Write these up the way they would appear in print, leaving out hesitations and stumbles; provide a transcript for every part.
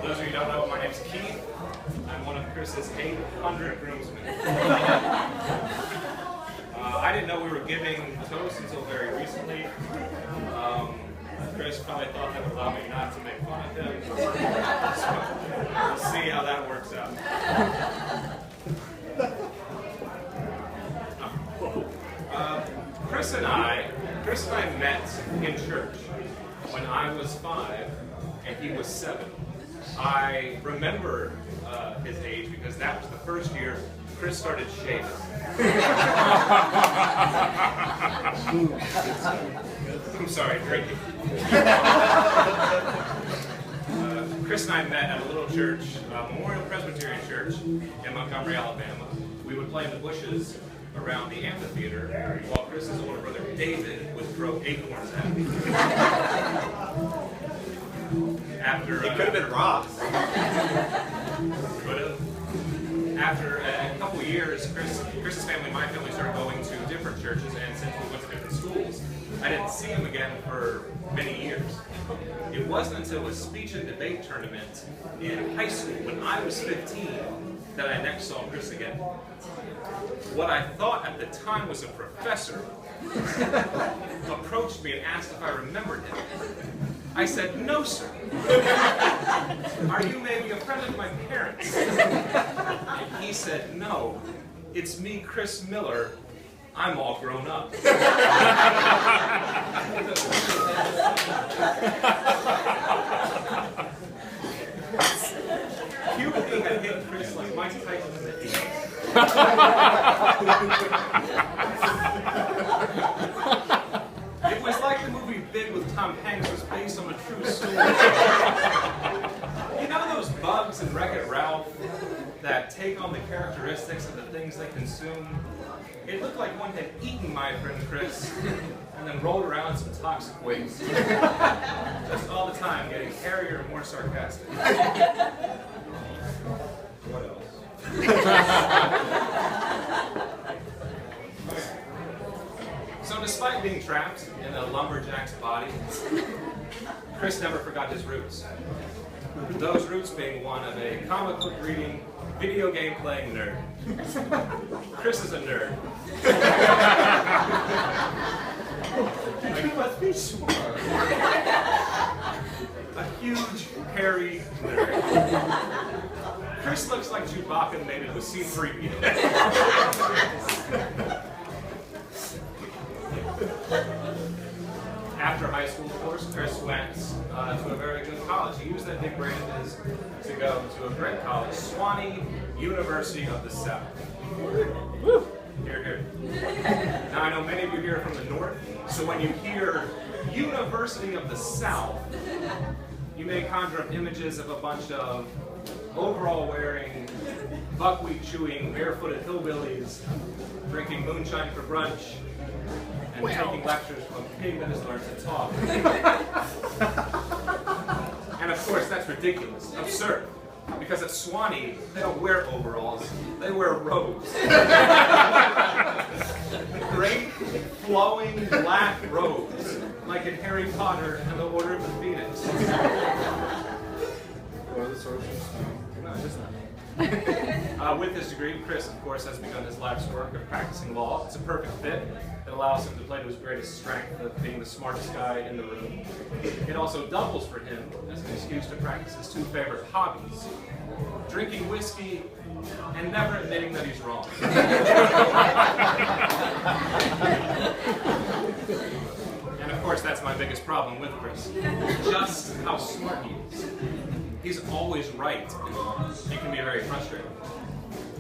those of you who don't know, my name's Keith. I'm one of Chris's 800 groomsmen. I didn't know we were giving toasts until very recently. Chris probably thought that would allow me not to make fun of him. So we'll see how that works out. Chris and I met in church when I was 5 and he was 7. I remember his age because that was the first year Chris started shaving. I'm sorry, drinking. Chris and I met at a little church, Memorial Presbyterian Church in Montgomery, Alabama. We would play in the bushes around the amphitheater while Chris's older brother David would throw acorns at me. After it could have been rocks. Could have. After a couple years, Chris's family and my family started going to different churches, and since we went to different schools, I didn't see him again for many years. It wasn't until a speech and debate tournament in high school when I was 15 that I next saw Chris again. What I thought at the time was a professor approached me and asked if I remembered him. I said, "No, sir." "Are you maybe a friend of my parents?" And he said, "No, it's me, Chris Miller. I'm all grown up." Puberty had hit Chris like Mike Tyson in the 80s. It was like the movie Big with Tom Hanks was based on a true story. You know those bugs in Wreck-It Ralph that take on the characteristics of the things they consume? It looked like one had eaten my friend Chris and then rolled around in some toxic waste. Just all the time getting hairier and more sarcastic. What else? So despite being trapped in a lumberjack's body, Chris never forgot his roots. Those roots being one of a comic book reading, video game playing nerd. Chris is a nerd. A huge, hairy nerd. Chris looks like Chewbacca mated with C-3PO. After high school, of course, Chris went to a very good college. He used that big brain of his to go to a great college, Sewanee University of the South. Woo! Here, here. Now, I know many of you here are from the north, so when you hear University of the South, you may conjure up images of a bunch of overall-wearing, buckwheat-chewing, barefooted hillbillies drinking moonshine for brunch and taking lectures from a pig that has learned to talk. And of course, that's ridiculous, absurd. Because at Sewanee, they don't wear overalls, they wear robes. Great, flowing black robes, like in Harry Potter and the Order of the Phoenix. Or the Sorcerer's Stone. No, just not. With this degree, Chris, of course, has begun his life's work of practicing law. It's a perfect fit. It allows him to play to his greatest strength of being the smartest guy in the room. It also doubles for him as an excuse to practice his 2 favorite hobbies: drinking whiskey and never admitting that he's wrong. And of course, that's my biggest problem with Chris. Just how smart he is. He's always right. It can be very frustrating.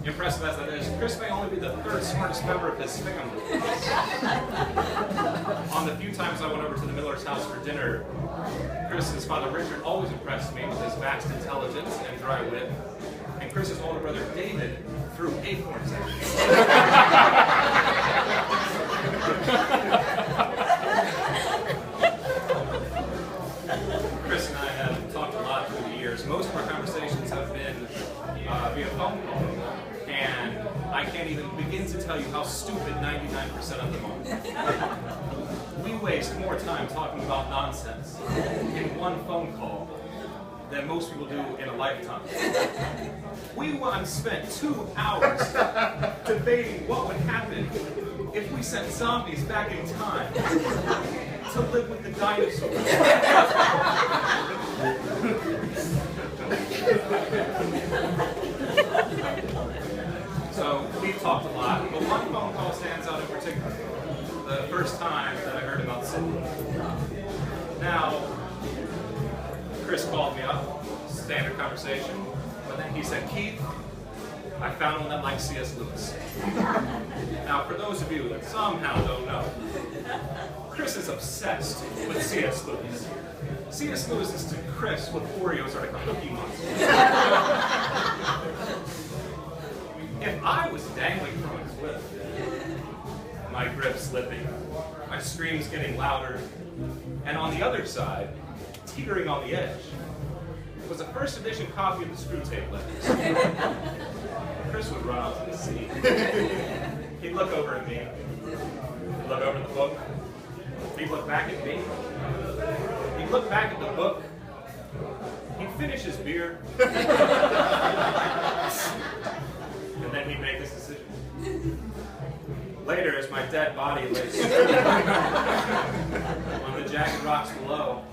Impressive as that is, Chris may only be the 3rd smartest member of his family. On the few times I went over to the Miller's house for dinner, Chris's father Richard always impressed me with his vast intelligence and dry wit, and Chris's older brother David threw acorns at me. Chris and I have talked a lot through the years. Most of our conversations have been via phone call. And I can't even begin to tell you how stupid 99% of them are. We waste more time talking about nonsense in one phone call than most people do in a lifetime. We once spent 2 hours debating what would happen if we sent zombies back in time to live with the dinosaurs. So we've talked a lot, but one phone call stands out in particular. The first time that I heard about Sydney. Now, Chris called me up, standard conversation, but then he said, Keith, I found one that likes C.S. Lewis. Now, for those of you that somehow don't know, Chris is obsessed with C.S. Lewis. C.S. Lewis is to Chris what Oreos are to Cookie Monster. If I was dangling from a cliff, my grip slipping, my screams getting louder, and on the other side, teetering on the edge, was a first edition copy of the Screwtape Letters. Chris would run out to the sea. He'd look over at me. He'd look over at the book. He'd look back at me. He'd look back at the book. He'd finish his beer. And then he'd make his decision. Later, as my dead body lays on the jagged rocks below,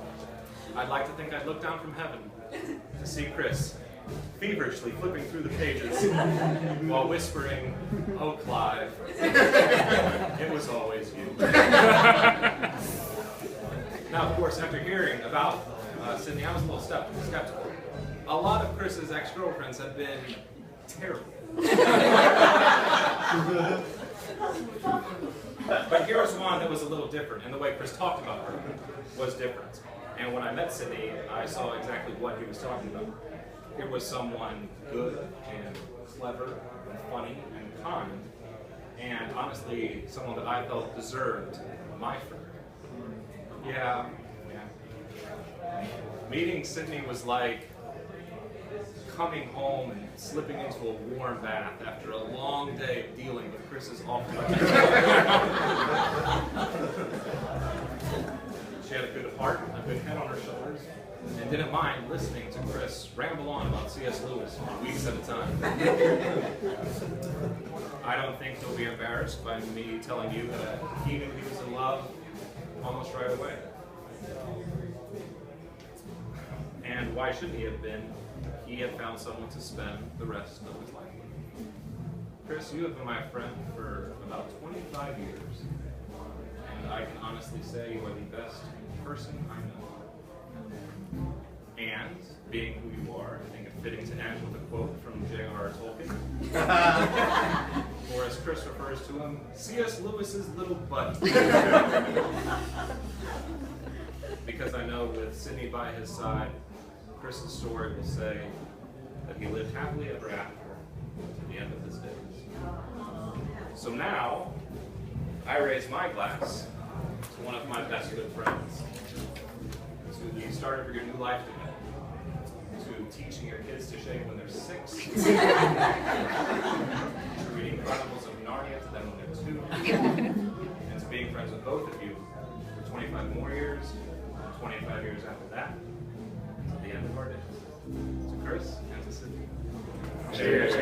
I'd like to think I'd look down from heaven to see Chris feverishly flipping through the pages while whispering, "Oh, Clive, it was always you." Now, of course, after hearing about Sydney, I was a little skeptical. A lot of Chris's ex-girlfriends have been terrible. But here was one that was a little different, and the way Chris talked about her was different. And when I met Sydney, I saw exactly what he was talking about. Here was someone good and clever and funny and kind, and honestly, someone that I felt deserved my friend. Yeah. Meeting Sydney was like coming home and slipping into a warm bath after a long day of dealing with Chris's awful. She had a good heart, a good head on her shoulders, and didn't mind listening to Chris ramble on about C.S. Lewis for weeks at a time. I don't think he'll be embarrassed by me telling you that he knew he was in love almost right away. And why shouldn't he have been? He had found someone to spend the rest of his life with. Chris, you have been my friend for about 25 years. And I can honestly say you are the best person I know. And, being who you are, I think it's fitting to end with a quote from J.R.R. Tolkien. Or as Chris refers to him, C.S. Lewis's little buddy. Because I know with Sydney by his side, Chris's story will say that he lived happily ever after to the end of his days. So now, I raise my glass to one of my best good friends, to the start of your new life together, to teaching your kids to shave when they're 6, to reading Chronicles of Narnia to them when they're 2, and to being friends with both of you for 25 more years, 25 years after that, to the end of our days. To Chris and to Sydney. Cheers.